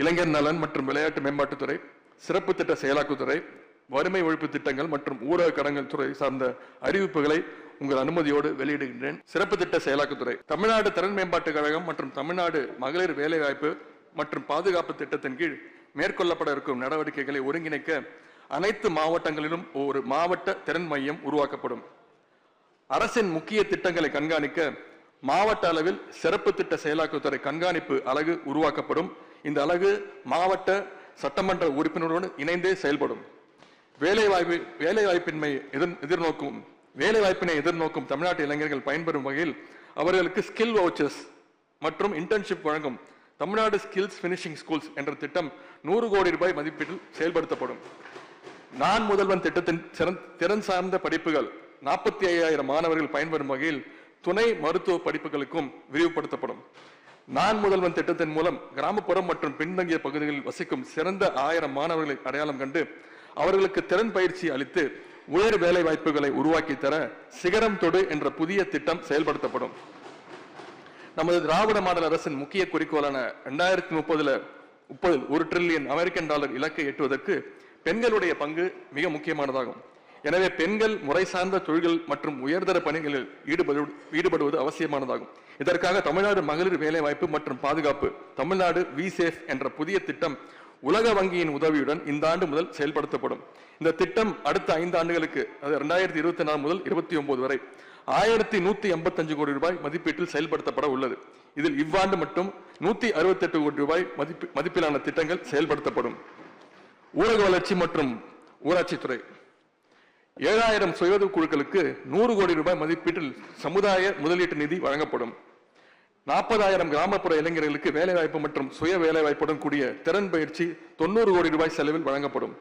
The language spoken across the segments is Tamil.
இளைஞர் நலன் மற்றும் விளையாட்டு மேம்பாட்டுத்துறை, சிறப்பு திட்ட செயலாக்குத்துறை, வறுமை ஒழிப்பு திட்டங்கள் மற்றும் ஊரக கடன்கள் துறை சார்ந்த அறிவிப்புகளை உங்கள் அனுமதியோடு வெளியிடுகின்றேன். சிறப்பு திட்ட செயலாக்குத்துறை, தமிழ்நாடு திறன் மேம்பாட்டு கழகம் மற்றும் தமிழ்நாடு மகளிர் வேலைவாய்ப்பு மற்றும் பாதுகாப்பு திட்டத்தின் கீழ் மேற்கொள்ளப்பட இருக்கும் நடவடிக்கைகளை ஒருங்கிணைக்க அனைத்து மாவட்டங்களிலும் ஒரு மாவட்ட திறன் மையம் உருவாக்கப்படும். அரசின் முக்கிய திட்டங்களை கண்காணிக்க மாவட்ட அளவில் சிறப்பு திட்ட செயலாக்குத்துறை கண்காணிப்பு அலகு உருவாக்கப்படும். இந்த அலகு மாவட்ட சட்டமன்ற உறுப்பினருடன் இணைந்தே செயல்படும். வேலைவாய்ப்பினை எதிர்நோக்கும் தமிழ்நாட்டு இளைஞர்கள் பயன்பெறும் வகையில் அவர்களுக்கு ஸ்கில் வவுச்சர்ஸ் மற்றும் இன்டர்ன்ஷிப் வழங்கும் தமிழ்நாடு ஸ்கில்ஸ் பினிஷிங் ஸ்கூல்ஸ் என்ற திட்டம் 100 கோடி ரூபாய் மதிப்பீட்டில் செயல்படுத்தப்படும். நான் முதல்வன் திட்டத்தின் திறன் சார்ந்த படிப்புகள் 45,000 மாணவர்கள் பயன்பெறும் வகையில் துணை மருத்துவ படிப்புகளுக்கும் விரிவுபடுத்தப்படும். நான் முதல்வன் திட்டத்தின் மூலம் கிராமப்புறம் மற்றும் பின்தங்கிய பகுதிகளில் வசிக்கும் சிறந்த 1000 மாணவர்களை அடையாளம் கண்டு அவர்களுக்கு திறன் பயிற்சி அளித்து உயர் வேலை வாய்ப்புகளை உருவாக்கி தர சிகரம் தொடு என்ற புதிய திட்டம் செயல்படுத்தப்படும். நமது திராவிட மாடல் அரசின் முக்கிய குறிக்கோளான 2030 $1 டிரில்லியன் இலக்கை எட்டுவதற்கு பெண்களுடைய பங்கு மிக முக்கியமானதாகும். எனவே பெண்கள் முறை சார்ந்த தொழில்கள் மற்றும் உயர்தர பணிகளில் ஈடுபடுவது அவசியமானதாகும். இதற்காக தமிழ்நாடு மகளிர் வேலைவாய்ப்பு மற்றும் பாதுகாப்பு தமிழ்நாடு விசேஃப் என்ற புதிய திட்டம் உலக வங்கியின் உதவியுடன் இந்த ஆண்டு முதல் செயல்படுத்தப்படும். இந்த திட்டம் அடுத்த 5 ஆண்டுகளுக்கு, அது 2024 முதல் 29 வரை 1185 கோடி ரூபாய் மதிப்பீட்டில் செயல்படுத்தப்பட உள்ளது. இதில் இவ்வாண்டு மட்டும் 168 கோடி ரூபாய் மதிப்பிலான திட்டங்கள் செயல்படுத்தப்படும். ஊரக வளர்ச்சி மற்றும் ஊராட்சித்துறை 7000 சுயஉதவி குழுக்களுக்கு 100 கோடி ரூபாய் மதிப்பீட்டில் சமுதாய முதலீட்டு நிதி வழங்கப்படும். 40,000 கிராமப்புற இளைஞர்களுக்கு வேலைவாய்ப்பு மற்றும் சுய வேலைவாய்ப்புடன் கூடிய திறன் பயிற்சி 90 கோடி ரூபாய் செலவில் வழங்கப்படும்.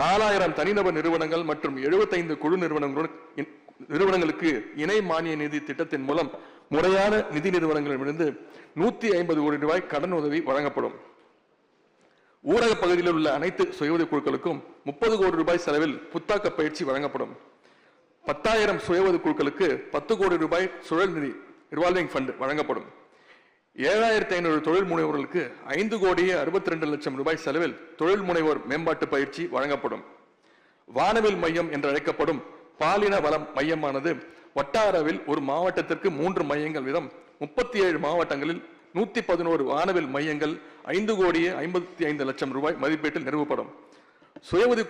4000 தனிநபர் நிறுவனங்கள் மற்றும் 75 குழு நிறுவனங்களுக்கு இணை மானிய நிதி திட்டத்தின் மூலம் முறையான நிதி நிறுவனங்களிடமிருந்து 150 கோடி ரூபாய் கடன் உதவி வழங்கப்படும். ஊரக பகுதியில் உள்ள அனைத்து சுய குழுக்களுக்கும் 30 கோடி ரூபாய் செலவில் புத்தாக்க பயிற்சி வழங்கப்படும். 10,000 சுய குழுக்களுக்கு 10 கோடி ரூபாய் சுழல் நிதி ரிவால்விங் ஃபண்ட் வழங்கப்படும். 7,500 தொழில் முனைவோர்களுக்கு 5 கோடியே 62 லட்சம் ரூபாய் செலவில் தொழில் முனைவோர் மேம்பாட்டு பயிற்சி வழங்கப்படும். வானவில் மையம் என்று அழைக்கப்படும் பாலின வளம் மையமானது வட்டாரவில் ஒரு மாவட்டத்திற்கு 3 மையங்கள் வீதம் 37 மாவட்டங்களில் 111 வானவில் மையங்கள் 5 கோடியே 55 லட்சம் ரூபாய் மதிப்பீட்டில் நிறுவப்படும். சுய உதவி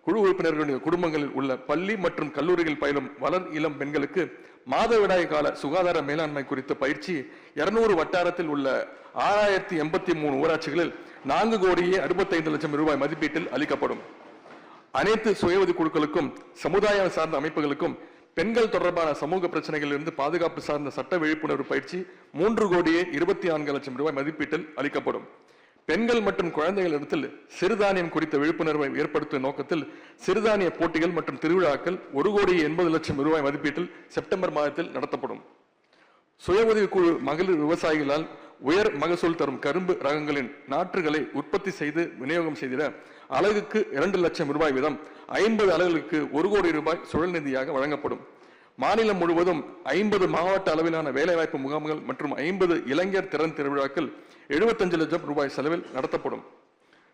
குழு உறுப்பினர்களுடைய குடும்பங்களில் உள்ள பள்ளி மற்றும் கல்லூரிகள் பயிலும் வளர் இளம் பெண்களுக்கு மாதவிடாய் கால சுகாதார மேலாண்மை குறித்த பயிற்சி 200 வட்டாரத்தில் உள்ள 6083 ஊராட்சிகளில் 4 கோடியே 65 லட்சம் ரூபாய் மதிப்பீட்டில் அளிக்கப்படும். அனைத்து சுய உதவி குழுக்களுக்கும் சமுதாயம் சார்ந்த அமைப்புகளுக்கும் பெண்கள் தொடர்பான சமூக பிரச்சனைகளில் இருந்து பாதுகாப்பு சார்ந்த சட்ட விழிப்புணர்வு பயிற்சி 3 கோடியே 24 லட்சம் ரூபாய் மதிப்பீட்டில் அளிக்கப்படும். பெண்கள் மற்றும் குழந்தைகளிடத்தில் சிறுதானியம் குறித்த விழிப்புணர்வை ஏற்படுத்தும் நோக்கத்தில் சிறுதானிய போட்டிகள் மற்றும் திருவிழாக்கள் 1 கோடியே 80 லட்சம் ரூபாய் மதிப்பீட்டில் செப்டம்பர் மாதத்தில் நடத்தப்படும். சுய உதவி குழு மகளிர் விவசாயிகளால் உயர் மகசூல் தரும் கரும்பு ரகங்களின் நாற்றுகளை உற்பத்தி செய்து விநியோகம் செய்திட அலகுக்கு 2 லட்சம் ரூபாய் வீதம் 50 அலகுகளுக்கு 1 கோடி ரூபாய் சுழல் நிதியாக வழங்கப்படும். மாநிலம் முழுவதும் 50 மாவட்ட அளவிலான வேலைவாய்ப்பு முகாம்கள் மற்றும் 50 இளைஞர் திறன் திருவிழாக்கள் 75 லட்சம் ரூபாய் செலவில் நடத்தப்படும்.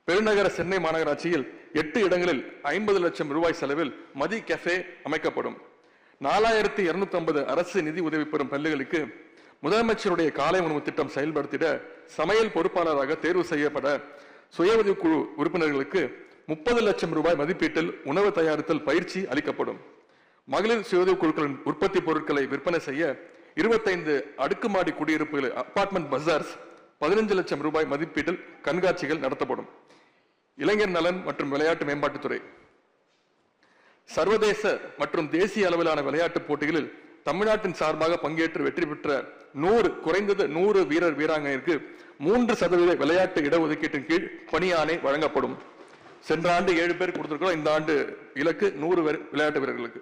பெருநகர சென்னை மாநகராட்சியில் 8 இடங்களில் 50 லட்சம் ரூபாய் செலவில் மதி கஃபே அமைக்கப்படும். 4250 அரசு நிதி உதவி பெறும் பள்ளிகளுக்கு முதலமைச்சருடைய காலை உணவு திட்டம் செயல்படுத்திட சமையல் பொறுப்பாளராக தேர்வு செய்யப்பட சுய உதவி குழு உறுப்பினர்களுக்கு 30 லட்சம் ரூபாய் மதிப்பீட்டில் உணவு தயாரித்தல் பயிற்சி அளிக்கப்படும். மகளிர் சுய உதவி குழுக்களின் உற்பத்தி பொருட்களை விற்பனை செய்ய 25 அடுக்குமாடி குடியிருப்புகள் அபார்ட்மெண்ட் பஜார்ஸ் 15 லட்சம் ரூபாய் மதிப்பீட்டில் கண்காட்சிகள் நடத்தப்படும். இளைஞர் நலன் மற்றும் விளையாட்டு மேம்பாட்டுத்துறை சர்வதேச மற்றும் தேசிய அளவிலான விளையாட்டுப் போட்டிகளில் தமிழ்நாட்டின் சார்பாக பங்கேற்று வெற்றி பெற்ற குறைந்தது 100 வீரர் வீராங்கனைக்கு 3% விளையாட்டு இடஒதுக்கீட்டின் கீழ் பணியாணை வழங்கப்படும். சென்ற ஆண்டு 7 பேர் கொடுத்திருக்கிறோம். இந்த ஆண்டு இலக்கு 100 விளையாட்டு வீரர்களுக்கு.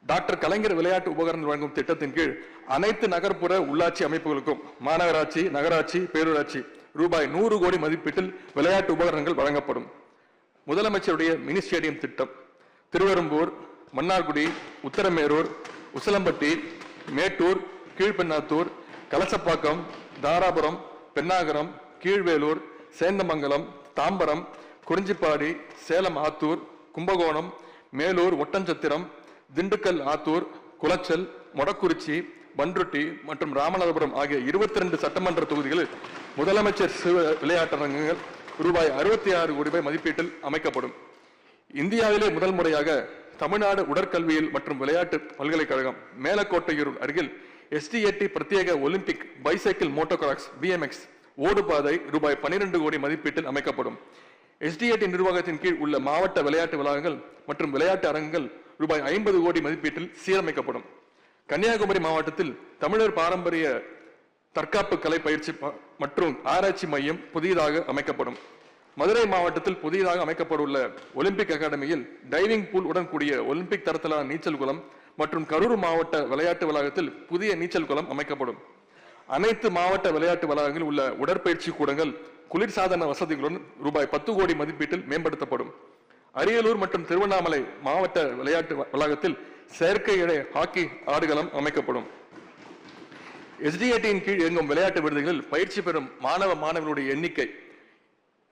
டாக்டர் கலைஞர் விளையாட்டு உபகரணங்கள் வழங்கும் திட்டத்தின் கீழ் அனைத்து நகர்ப்புற உள்ளாட்சி அமைப்புகளுக்கும் மாநகராட்சி, நகராட்சி, பேரூராட்சி ரூபாய் 100 கோடி மதிப்பீட்டில் விளையாட்டு உபகரணங்கள் வழங்கப்படும். முதலமைச்சருடைய மினி ஸ்டேடியம் திட்டம் திருவெரும்பூர், மன்னார்குடி, உத்தரமேரூர், உசிலம்பட்டி, மேட்டூர், கீழ்பெண்ணாத்தூர், கலசப்பாக்கம், தாராபுரம், பெண்ணாகரம், கீழ்வேலூர், சேந்தமங்கலம், தாம்பரம், குறிஞ்சிப்பாடி, சேலம் ஆத்தூர், கும்பகோணம், மேலூர், ஒட்டஞ்சத்திரம், திண்டுக்கல் ஆத்தூர், குளச்சல், மொடக்குறிச்சி, பன்ருட்டி மற்றும் ராமநாதபுரம் ஆகிய 22 சட்டமன்ற தொகுதிகளில் முதலமைச்சர் விளையாட்டரங்கங்கள் ரூபாய் 66 கோடி ரூபாய் மதிப்பீட்டில் அமைக்கப்படும். இந்தியாவிலே முதல் முறையாக தமிழ்நாடு உடற்கல்வியியல் மற்றும் விளையாட்டு பல்கலைக்கழகம் மேலக்கோட்டையூர் அருகில் SDAT பிரத்யேக ஒலிம்பிக் பைசைக்கிள் மோட்டோகிராஸ் BMX ஓடுபாதை ரூபாய் 12 கோடி மதிப்பீட்டில் அமைக்கப்படும். SDAT நிர்வாகத்தின் கீழ் உள்ள மாவட்ட விளையாட்டு வளாகங்கள் மற்றும் விளையாட்டு அரங்குகள் ரூபாய் 50 கோடி மதிப்பீட்டில் சீரமைக்கப்படும். கன்னியாகுமரி மாவட்டத்தில் தமிழர் பாரம்பரிய தற்காப்பு கலை பயிற்சி மற்றும் ஆராய்ச்சி மையம் புதிதாக அமைக்கப்படும். மதுரை மாவட்டத்தில் புதிதாக அமைக்கப்பட்டுள்ள ஒலிம்பிக் அகாடமியில் டைவிங் பூல் உடன் கூடிய ஒலிம்பிக் தரத்திலான நீச்சல் குளம் மற்றும் கரூர் மாவட்ட விளையாட்டு வளாகத்தில் புதிய நீச்சல் குளம் அமைக்கப்படும். அனைத்து மாவட்ட விளையாட்டு வளாகங்களில் உள்ள உடற்பயிற்சி கூடங்கள் குளிர்சாதன வசதிகளுடன் ரூபாய் 10 கோடி மதிப்பீட்டில் மேம்படுத்தப்படும். அரியலூர் மற்றும் திருவண்ணாமலை மாவட்ட விளையாட்டு வளாகத்தில் செயற்கை இழை ஹாக்கி ஆடுகளம் அமைக்கப்படும். SDAT-யின் கீழ் இயங்கும் விளையாட்டு விடுதிகளில் பயிற்சி பெறும் மாணவர்களுடைய எண்ணிக்கை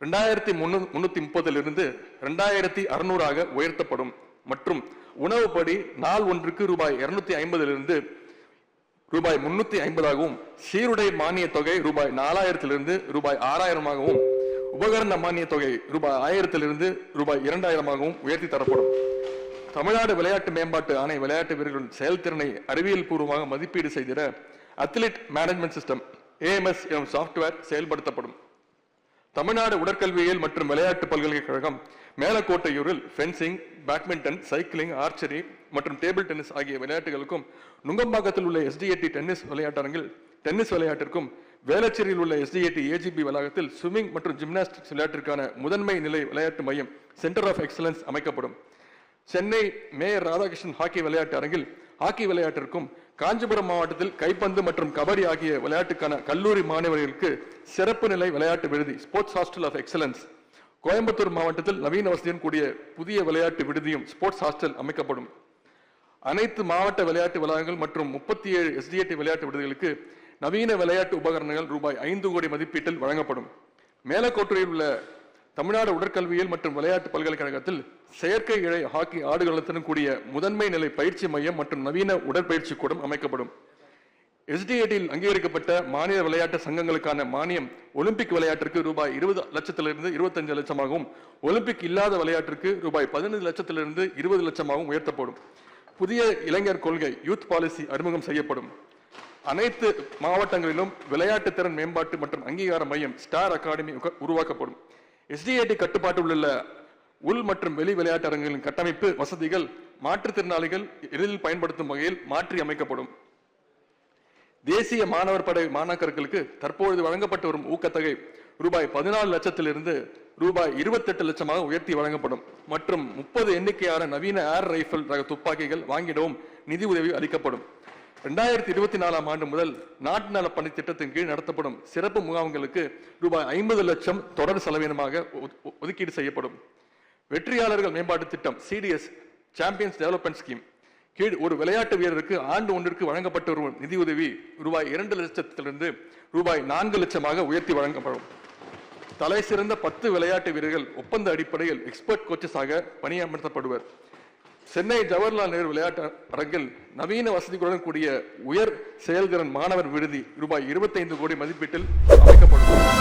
2330 2600 உயர்த்தப்படும் மற்றும் உணவுப்படி நாள் ஒன்றுக்கு ரூபாய் 250 ரூபாய் 350 சீருடை மானிய தொகை ரூபாய் 4000 ரூபாய் 6000 உபகரண மானிய தொகை ரூபாய் 1000 ரூபாய் 2000 உயர்த்தி தரப்படும். தமிழ்நாடு விளையாட்டு மேம்பாட்டு ஆணை விளையாட்டு வீரர்களின் செயல்திறனை அறிவியல் பூர்வமாக மதிப்பீடு செய்திட அத்லெட் மேனேஜ்மெண்ட் சிஸ்டம் AMS எனும் சாப்ட்வேர் செயல்படுத்தப்படும். தமிழ்நாடு உடற்கல்வியியல் மற்றும் விளையாட்டு பல்கலைக்கழகம் மேலக்கோட்டையூரில் ஃபென்சிங், பேட்மிண்டன், சைக்கிளிங், ஆர்ச்சரி மற்றும் டேபிள் டென்னிஸ் ஆகிய விளையாட்டுகளுக்கும், நுங்கம்பாக்கத்தில் உள்ள SDAT டென்னிஸ் விளையாட்டரங்கில் டென்னிஸ் விளையாட்டிற்கும், வேளச்சேரியில் உள்ள SDAT AGB வளாகத்தில் ஸ்விம்மிங் மற்றும் ஜிம்னாஸ்டிக்ஸ் விளையாட்டிற்கான முதன்மை நிலை விளையாட்டு மையம் சென்டர் ஆஃப் எக்ஸலன்ஸ் அமைக்கப்படும். சென்னை மேயர் ராதாகிருஷ்ணன் ஹாக்கி விளையாட்டு அரங்கில் ஹாக்கி விளையாட்டிற்கும், காஞ்சிபுரம் மாவட்டத்தில் கைப்பந்து மற்றும் கபடி ஆகிய விளையாட்டுக்கான கல்லூரி மாணவர்களுக்கு சிறப்பு நிலை விளையாட்டு விடுதி sports hostel of excellence, Coimbatore மாவட்டத்தில் நவீன வசதியுடன் கூடிய புதிய விளையாட்டு விடுதியும் ஸ்போர்ட்ஸ் ஹாஸ்டல் அமைக்கப்படும். அனைத்து மாவட்ட விளையாட்டு வளாகங்கள் மற்றும் 37 SDAT விளையாட்டு விடுதிகளுக்கு நவீன விளையாட்டு உபகரணங்கள் ரூபாய் 5 கோடி மதிப்பீட்டில் வழங்கப்படும். மேலக்கோட்டையில் உள்ள தமிழ்நாடு உடற்கல்வியியல் மற்றும் விளையாட்டு பல்கலைக்கழகத்தில் செயற்கை இழை ஹாக்கி ஆடுகளத்துடன் கூடிய முதன்மை நிலை பயிற்சி மையம் மற்றும் நவீன உடற்பயிற்சி கூடம் அமைக்கப்படும். SDAT-ல் அங்கீகரிக்கப்பட்ட மாநில விளையாட்டு சங்கங்களுக்கான மானியம் ஒலிம்பிக் விளையாட்டிற்கு ரூபாய் 20 லட்சத்திலிருந்து 25 லட்சமாகவும், ஒலிம்பிக் இல்லாத விளையாட்டிற்கு ரூபாய் 15 லட்சத்திலிருந்து 20 லட்சமாகவும் உயர்த்தப்படும். புதிய இளைஞர் கொள்கை யூத் பாலிசி அறிமுகம் செய்யப்படும். அனைத்து மாவட்டங்களிலும் விளையாட்டு திறன் மேம்பாட்டு மற்றும் அங்கீகார மையம் ஸ்டார் அகாடமி உருவாக்கப்படும். SDAT கட்டுப்பாட்டில் உள்ள உள் மற்றும் வெளி விளையாட்டு அரங்குகளின் கட்டமைப்பு வசதிகள் மாற்றுத்திறனாளிகள் எளிதில் பயன்படுத்தும் வகையில் மாற்றி அமைக்கப்படும். தேசிய மாணவர் படை மாணாக்கர்களுக்கு தற்பொழுது வழங்கப்பட்டு வரும் ஊக்கத்தொகை ரூபாய் 14 லட்சத்திலிருந்து ரூபாய் 28 லட்சமாக உயர்த்தி வழங்கப்படும் மற்றும் 30 எண்ணிக்கையான நவீன ஏர் ரைபிள் ரக துப்பாக்கிகள் வாங்கிடவும் நிதி உதவி அளிக்கப்படும். 2024 ஆண்டு முதல் நாட்டு நல பணி திட்டத்தின் கீழ் நடத்தப்படும் சிறப்பு முகாம்களுக்கு ரூபாய் 50 லட்சம் தொடர் செலவினமாக ஒதுக்கீடு செய்யப்படும். வெற்றியாளர்கள் மேம்பாட்டு திட்டம் CDS சாம்பியன்ஸ் டெவலப்மெண்ட் ஸ்கீம் கீழ் ஒரு விளையாட்டு வீரருக்கு ஆண்டு ஒன்றிற்கு வழங்கப்பட்டு வரும் நிதியுதவி ரூபாய் 2 லட்சத்திலிருந்து ரூபாய் 4 லட்சமாக உயர்த்தி வழங்கப்படும். தலை சிறந்த 10 விளையாட்டு வீரர்கள் ஒப்பந்த அடிப்படையில் எக்ஸ்பர்ட் கோச்சஸாக பணியமர்த்தப்படுவர். சென்னை ஜவஹர்லால் நேரு விளையாட்டு அரங்கில் நவீன வசதிகளுடன் கூடிய உயர் செயல்திறன் மாணவர் விடுதி ரூபாய் 25 கோடி மதிப்பீட்டில் அமைக்கப்படும்.